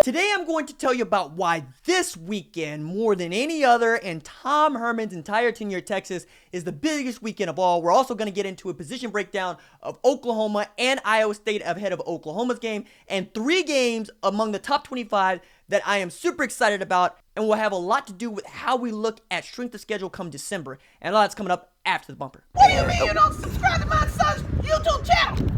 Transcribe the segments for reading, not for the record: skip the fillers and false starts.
Today I'm going to tell you about why this weekend, more than any other in Tom Herman's entire tenure at Texas, is the biggest weekend of all. We're also going to get into a position breakdown of Oklahoma and Iowa State ahead of Oklahoma's game, and 3 games among the top 25 that I am super excited about, and will have a lot to do with how we look at strength of schedule come December. And a lot's coming up after the bumper. What do you mean you don't subscribe to my son's YouTube channel?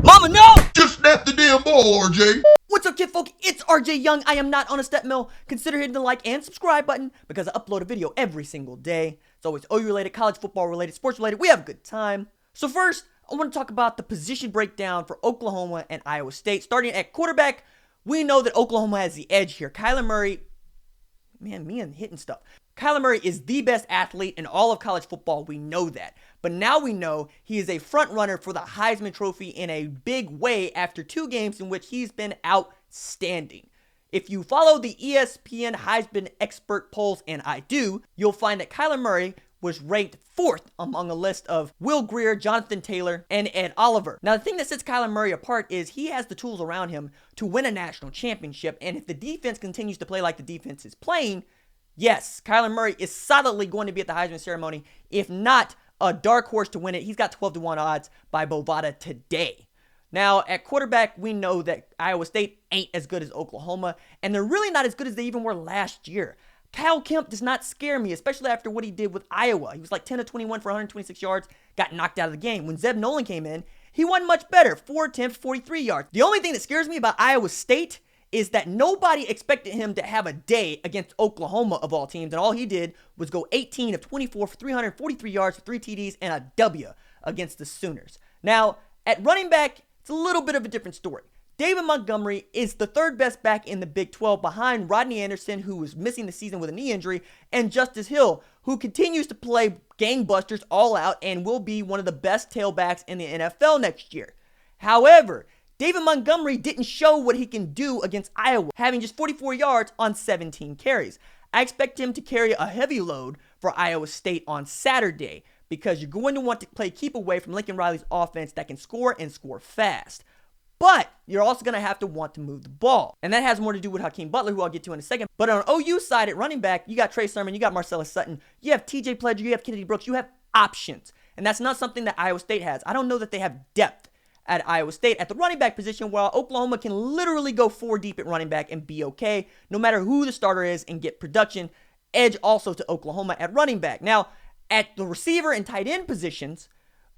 Mama, no! Just snap the damn ball, RJ. What's up, kid folk? It's RJ Young. I am not on a step mill. Consider hitting the like and subscribe button because I upload a video every single day. It's always OU related, college football related, sports related. We have a good time. So first, I want to talk about the position breakdown for Oklahoma and Iowa State. Starting at quarterback, we know that Oklahoma has the edge here. Kyler Murray, man, me and hitting stuff. Kyler Murray is the best athlete in all of college football. We know that. But now we know he is a front runner for the Heisman Trophy in a big way after 2 games in which he's been outstanding. If you follow the ESPN Heisman expert polls, and I do, you'll find that Kyler Murray was ranked 4th among a list of Will Grier, Jonathan Taylor, and Ed Oliver. Now, the thing that sets Kyler Murray apart is he has the tools around him to win a national championship, and if the defense continues to play like the defense is playing, yes, Kyler Murray is solidly going to be at the Heisman ceremony, if not a dark horse to win it. He's got 12-1 odds by Bovada today. Now, at quarterback, we know that Iowa State ain't as good as Oklahoma, and they're really not as good as they even were last year. Kyle Kemp does not scare me, especially after what he did with Iowa. He was like 10 of 21 for 126 yards, got knocked out of the game. When Zeb Nolan came in, he wasn't much better, 4 attempts, 43 yards. The only thing that scares me about Iowa State is that nobody expected him to have a day against Oklahoma of all teams, and all he did was go 18 of 24 for 343 yards for 3 TDs and a W against the Sooners. Now, at running back, it's a little bit of a different story. David Montgomery is the 3rd best back in the Big 12 behind Rodney Anderson, who was missing the season with a knee injury, and Justice Hill, who continues to play gangbusters all out and will be one of the best tailbacks in the NFL next year. However, David Montgomery didn't show what he can do against Iowa, having just 44 yards on 17 carries. I expect him to carry a heavy load for Iowa State on Saturday because you're going to want to play keep away from Lincoln Riley's offense that can score and score fast. But you're also going to have to want to move the ball. And that has more to do with Hakeem Butler, who I'll get to in a second. But on OU side at running back, you got Trey Sermon, you got Marcellus Sutton, you have TJ Pledger, you have Kennedy Brooks, you have options. And that's not something that Iowa State has. I don't know that they have depth at Iowa State at the running back position, while Oklahoma can literally go 4 deep at running back and be okay, no matter who the starter is, and get production. Edge also to Oklahoma at running back. Now, at the receiver and tight end positions,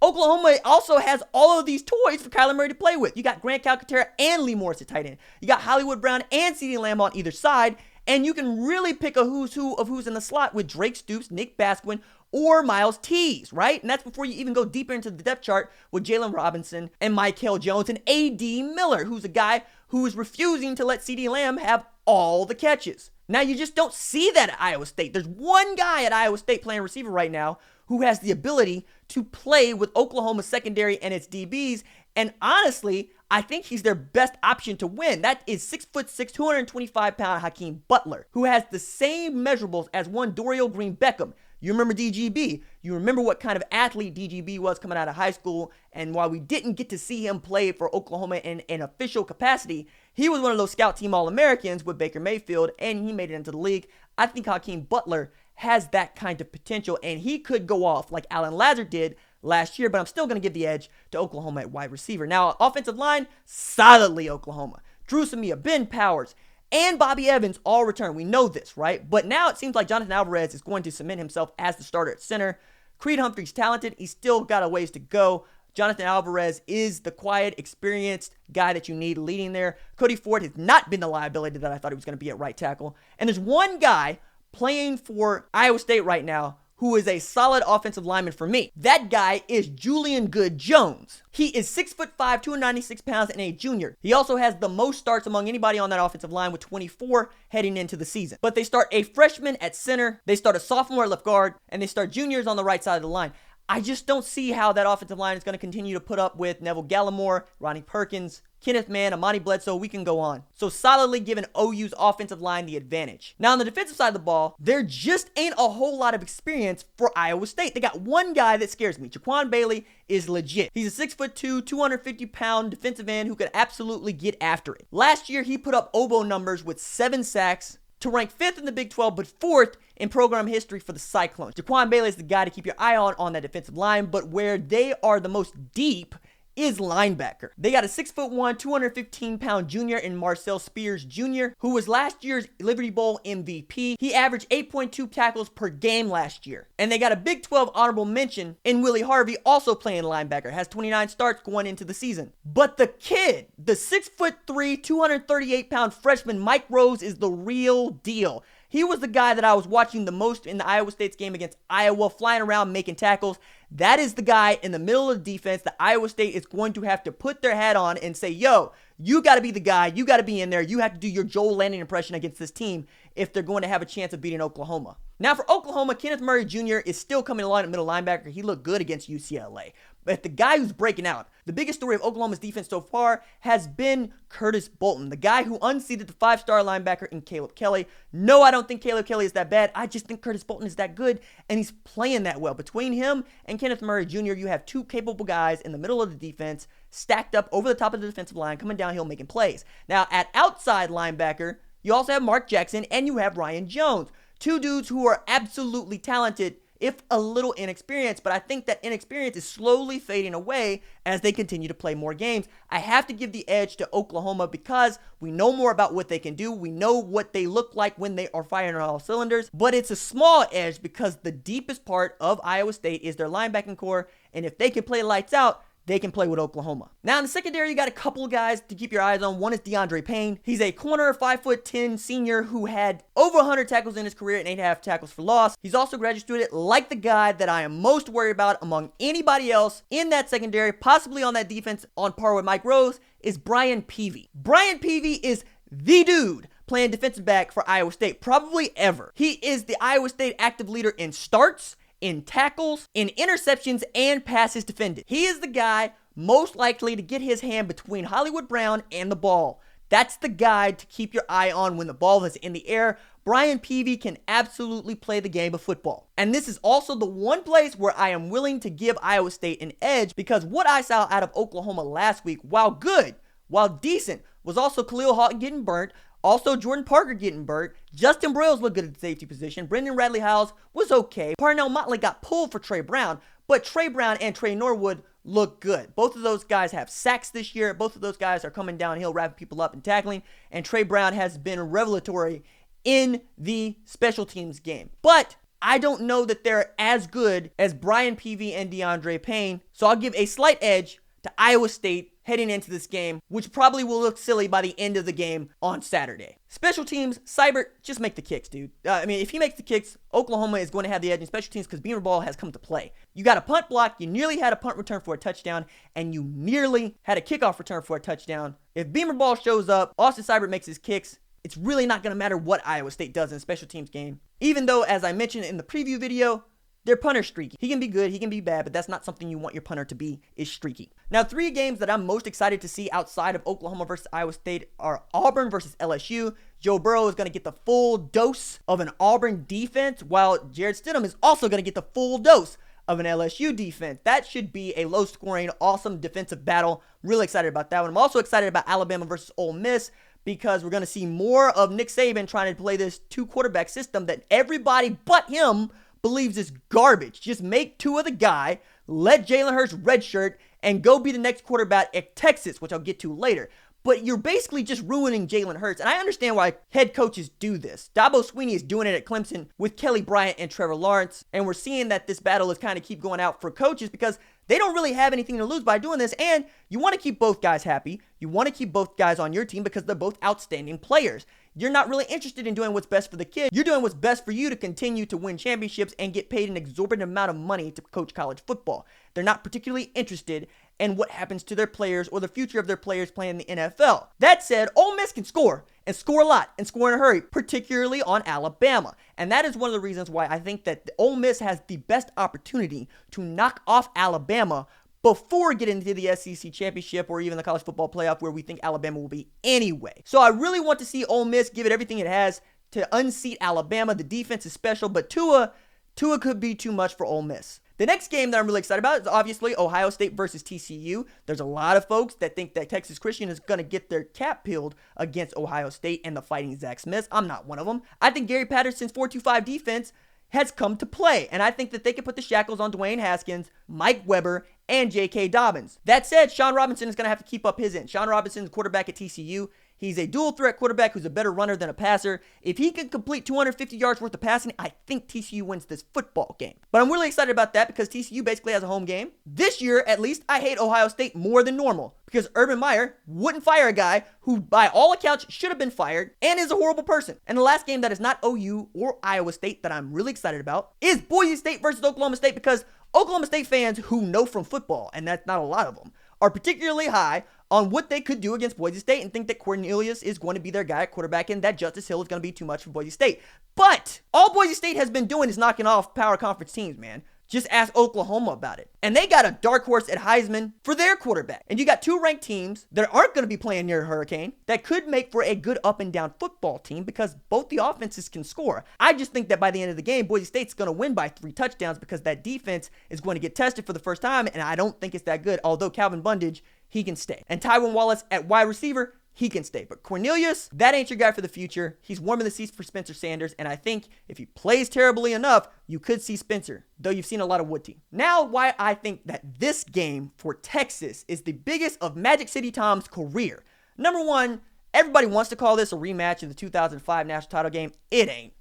Oklahoma also has all of these toys for Kyler Murray to play with. You got Grant Calcaterra and Lee Morris at tight end. You got Hollywood Brown and CeeDee Lamb on either side. And you can really pick a who's who of who's in the slot with Drake Stoops, Nick Basquin, or Miles Tees, right? And that's before you even go deeper into the depth chart with Jalen Robinson and Michael Jones and A.D. Miller, who's a guy who is refusing to let CeeDee Lamb have all the catches. Now, you just don't see that at Iowa State. There's one guy at Iowa State playing receiver right now who has the ability to play with Oklahoma's secondary and its DBs. And honestly, I think he's their best option to win. That is 6'6", 225-pound Hakeem Butler, who has the same measurables as one Dorial Green Beckham. You remember DGB. You remember what kind of athlete DGB was coming out of high school. And while we didn't get to see him play for Oklahoma in an official capacity, he was one of those scout team All-Americans with Baker Mayfield, and he made it into the league. I think Hakeem Butler has that kind of potential, and he could go off like Alan Lazard did last year, but I'm still going to give the edge to Oklahoma at wide receiver. Now, offensive line, solidly Oklahoma. Drew Samia, Ben Powers, and Bobby Evans all return. We know this, right? But now it seems like Jonathan Alvarez is going to cement himself as the starter at center. Creed Humphrey's talented. He's still got a ways to go. Jonathan Alvarez is the quiet, experienced guy that you need leading there. Cody Ford has not been the liability that I thought he was going to be at right tackle. And there's one guy playing for Iowa State right now who is a solid offensive lineman for me. That guy is Julian Good-Jones. He is 6'5", 296 pounds, and a junior. He also has the most starts among anybody on that offensive line with 24 heading into the season. But they start a freshman at center, they start a sophomore at left guard, and they start juniors on the right side of the line. I just don't see how that offensive line is going to continue to put up with Neville Gallimore, Ronnie Perkins, Kenneth Mann, Amani Bledsoe, we can go on. So solidly giving OU's offensive line the advantage. Now on the defensive side of the ball, there just ain't a whole lot of experience for Iowa State. They got one guy that scares me. Jaquan Bailey is legit. He's a 6'2", 250-pound defensive end who could absolutely get after it. Last year, he put up oboe numbers with 7 sacks to rank 5th in the Big 12, but 4th in program history for the Cyclones. Jaquan Bailey is the guy to keep your eye on that defensive line, but where they are the most deep is linebacker. They got a 6'1", 215-pound junior in Marcel Spears Jr., who was last year's Liberty Bowl MVP. He averaged 8.2 tackles per game last year. And they got a Big 12 honorable mention in Willie Harvey, also playing linebacker, has 29 starts going into the season. But the kid, the 6'3", 238-pound freshman Mike Rose, is the real deal. He was the guy that I was watching the most in the Iowa State's game against Iowa, flying around making tackles. That is the guy in the middle of the defense that Iowa State is going to have to put their hat on and say, yo, you got to be the guy. You got to be in there. You have to do your Joel Lanning impression against this team if they're going to have a chance of beating Oklahoma. Now for Oklahoma, Kenneth Murray Jr. is still coming along at middle linebacker. He looked good against UCLA. But the guy who's breaking out, the biggest story of Oklahoma's defense so far has been Curtis Bolton, the guy who unseated the 5-star linebacker in Caleb Kelly. No, I don't think Caleb Kelly is that bad. I just think Curtis Bolton is that good, and he's playing that well. Between him and Kenneth Murray Jr., you have two capable guys in the middle of the defense, stacked up over the top of the defensive line, coming downhill, making plays. Now, at outside linebacker, you also have Mark Jackson, and you have Ryan Jones. Two dudes who are absolutely talented, if a little inexperienced, but I think that inexperience is slowly fading away as they continue to play more games. I have to give the edge to Oklahoma because we know more about what they can do. We know what they look like when they are firing on all cylinders, but it's a small edge because the deepest part of Iowa State is their linebacking core, and if they can play lights out, they can play with Oklahoma. Now in the secondary, you got a couple of guys to keep your eyes on. One is DeAndre Payne. He's a corner, 5'10" senior who had over 100 tackles in his career and 8.5 tackles for loss. He's also graduate student, like the guy that I am most worried about among anybody else in that secondary, possibly on that defense on par with Mike Rose, is Brian Peavy. Brian Peavy is the dude playing defensive back for Iowa State, probably ever. He is the Iowa State active leader in starts, in tackles, in interceptions, and passes defended. He is the guy most likely to get his hand between Hollywood Brown and the ball. That's the guy to keep your eye on when the ball is in the air. Brian Peavy can absolutely play the game of football. And this is also the one place where I am willing to give Iowa State an edge because what I saw out of Oklahoma last week, while good, while decent, was also Khalil Houghton getting burnt, also Jordan Parker getting burnt. Justin Broyles looked good at the safety position. Brendan Radley-Howes was okay. Parnell Motley got pulled for Trey Brown, but Trey Brown and Trey Norwood look good. Both of those guys have sacks this year. Both of those guys are coming downhill, wrapping people up and tackling. And Trey Brown has been revelatory in the special teams game. But I don't know that they're as good as Brian Peavy and DeAndre Payne. So I'll give a slight edge to Iowa State heading into this game, which probably will look silly by the end of the game on Saturday. Special teams, Seibert, just make the kicks, dude. If he makes the kicks, Oklahoma is going to have the edge in special teams because Beamer ball has come to play. You got a punt block, you nearly had a punt return for a touchdown, and you nearly had a kickoff return for a touchdown. If Beamer ball shows up, Austin Seibert makes his kicks, it's really not going to matter what Iowa State does in a special teams game. Even though, as I mentioned in the preview video, their punter's streaky. He can be good, he can be bad, but that's not something you want your punter to be, is streaky. Now, 3 games that I'm most excited to see outside of Oklahoma versus Iowa State are Auburn versus LSU. Joe Burrow is going to get the full dose of an Auburn defense, while Jared Stidham is also going to get the full dose of an LSU defense. That should be a low-scoring, awesome defensive battle. Really excited about that one. I'm also excited about Alabama versus Ole Miss, because we're going to see more of Nick Saban trying to play this 2-quarterback system that everybody but him believes is garbage. Just make Tua the guy, let Jalen Hurts redshirt, and go be the next quarterback at Texas, which I'll get to later. But you're basically just ruining Jalen Hurts, and I understand why head coaches do this. Dabo Swinney is doing it at Clemson with Kelly Bryant and Trevor Lawrence, and we're seeing that this battle is kind of keep going out for coaches because they don't really have anything to lose by doing this, and you want to keep both guys happy. You want to keep both guys on your team because they're both outstanding players. You're not really interested in doing what's best for the kid. You're doing what's best for you to continue to win championships and get paid an exorbitant amount of money to coach college football. They're not particularly interested in what happens to their players or the future of their players playing in the NFL. That said, Ole Miss can score, and score a lot, and score in a hurry, particularly on Alabama. And that is one of the reasons why I think that Ole Miss has the best opportunity to knock off Alabama before getting into the SEC championship or even the college football playoff where we think Alabama will be anyway. So I really want to see Ole Miss give it everything it has to unseat Alabama. The defense is special, but Tua could be too much for Ole Miss. The next game that I'm really excited about is obviously Ohio State versus TCU. There's a lot of folks that think that Texas Christian is going to get their cap peeled against Ohio State and the Fighting Zach Smiths. I'm not one of them. I think Gary Patterson's 4-2-5 defense has come to play, and I think that they can put the shackles on Dwayne Haskins, Mike Weber, and J.K. Dobbins. That said, Sean Robinson is going to have to keep up his end. Sean Robinson, quarterback at TCU. He's a dual threat quarterback who's a better runner than a passer. If he can complete 250 yards worth of passing, I think TCU wins this football game. But I'm really excited about that because TCU basically has a home game. This year, at least, I hate Ohio State more than normal because Urban Meyer wouldn't fire a guy who, by all accounts, should have been fired and is a horrible person. And the last game that is not OU or Iowa State that I'm really excited about is Boise State versus Oklahoma State because Oklahoma State fans who know from football, and that's not a lot of them, are particularly high on what they could do against Boise State and think that Cornelius is going to be their guy at quarterback and that Justice Hill is going to be too much for Boise State. But all Boise State has been doing is knocking off power conference teams, man. Just ask Oklahoma about it. And they got a dark horse at Heisman for their quarterback. And you got two ranked teams that aren't going to be playing near Hurricane that could make for a good up and down football team because both the offenses can score. I just think that by the end of the game, Boise State's going to win by 3 touchdowns because that defense is going to get tested for the first time. And I don't think it's that good, although Calvin Bundage, he can stay. And Tywin Wallace at wide receiver, he can stay. But Cornelius, that ain't your guy for the future. He's warming the seats for Spencer Sanders. And I think if he plays terribly enough, you could see Spencer, though you've seen a lot of Woody. Now, why I think that this game for Texas is the biggest of Magic City Tom's career. Number one, everybody wants to call this a rematch of the 2005 national title game. It ain't.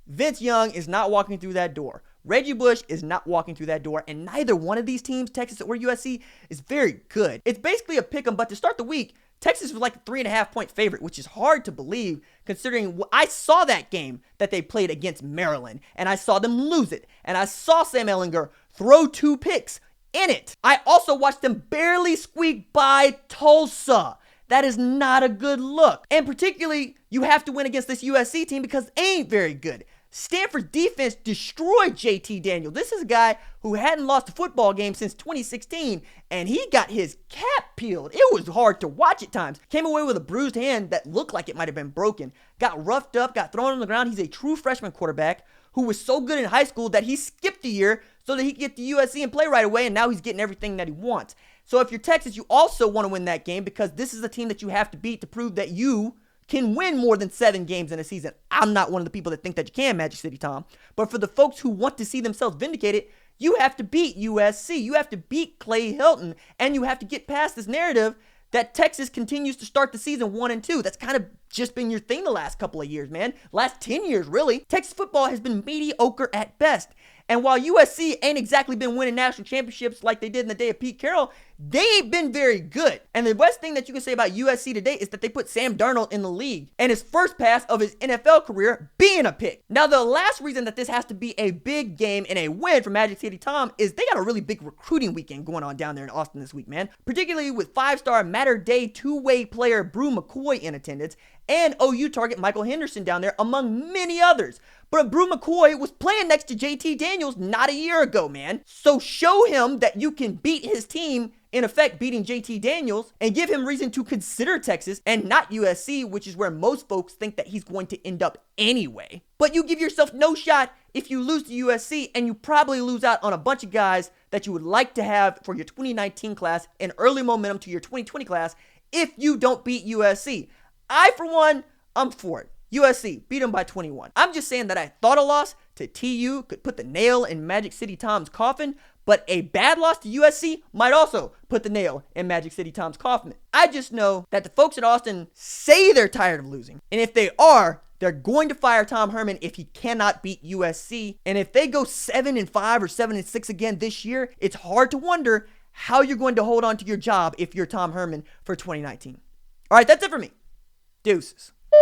Vince Young is not walking through that door. Reggie Bush is not walking through that door, and neither one of these teams, Texas or USC, is very good. It's basically a pick 'em, but to start the week, Texas was like a 3.5-point favorite, which is hard to believe considering I saw that game that they played against Maryland, and I saw them lose it, and I saw Sam Ehlinger throw 2 picks in it. I also watched them barely squeak by Tulsa. That is not a good look. And particularly, you have to win against this USC team because they ain't very good. Stanford's defense destroyed JT Daniels. This is a guy who hadn't lost a football game since 2016, and he got his cap peeled. It was hard to watch at times. Came away with a bruised hand that looked like it might have been broken. Got roughed up, got thrown on the ground. He's a true freshman quarterback who was so good in high school that he skipped a year so that he could get to USC and play right away, and now he's getting everything that he wants. So if you're Texas, you also want to win that game because this is a team that you have to beat to prove that you can win more than 7 games in a season. I'm not one of the people that think that you can, Magic City Tom. But for the folks who want to see themselves vindicated, you have to beat USC. You have to beat Clay Hilton. And you have to get past this narrative that Texas continues to start the season 1-2. That's kind of just been your thing the last couple of years, man. Last 10 years, really. Texas football has been mediocre at best. And while USC ain't exactly been winning national championships like they did in the day of Pete Carroll, they ain't been very good. And the best thing that you can say about USC today is that they put Sam Darnold in the league and his first pass of his NFL career being a pick. Now, the last reason that this has to be a big game and a win for Magic City Tom is they got a really big recruiting weekend going on down there in Austin this week, man. Particularly with 5-star Matter Day two-way player Brew McCoy in attendance and OU target Michael Henderson down there, among many others. But Brew McCoy was playing next to JT Daniels not a year ago, man. So show him that you can beat his team, in effect beating JT Daniels, and give him reason to consider Texas and not USC, which is where most folks think that he's going to end up anyway. But you give yourself no shot if you lose to USC, and you probably lose out on a bunch of guys that you would like to have for your 2019 class and early momentum to your 2020 class if you don't beat USC. I, for one, I'm for it. USC, beat them by 21. I'm just saying that I thought a loss to TU could put the nail in Magic City Tom's coffin, but a bad loss to USC might also put the nail in Magic City Tom's coffin. I just know that the folks at Austin say they're tired of losing. And if they are, they're going to fire Tom Herman if he cannot beat USC. And if they go 7-5 or 7-6 again this year, it's hard to wonder how you're going to hold on to your job if you're Tom Herman for 2019. All right, that's it for me. Deuces.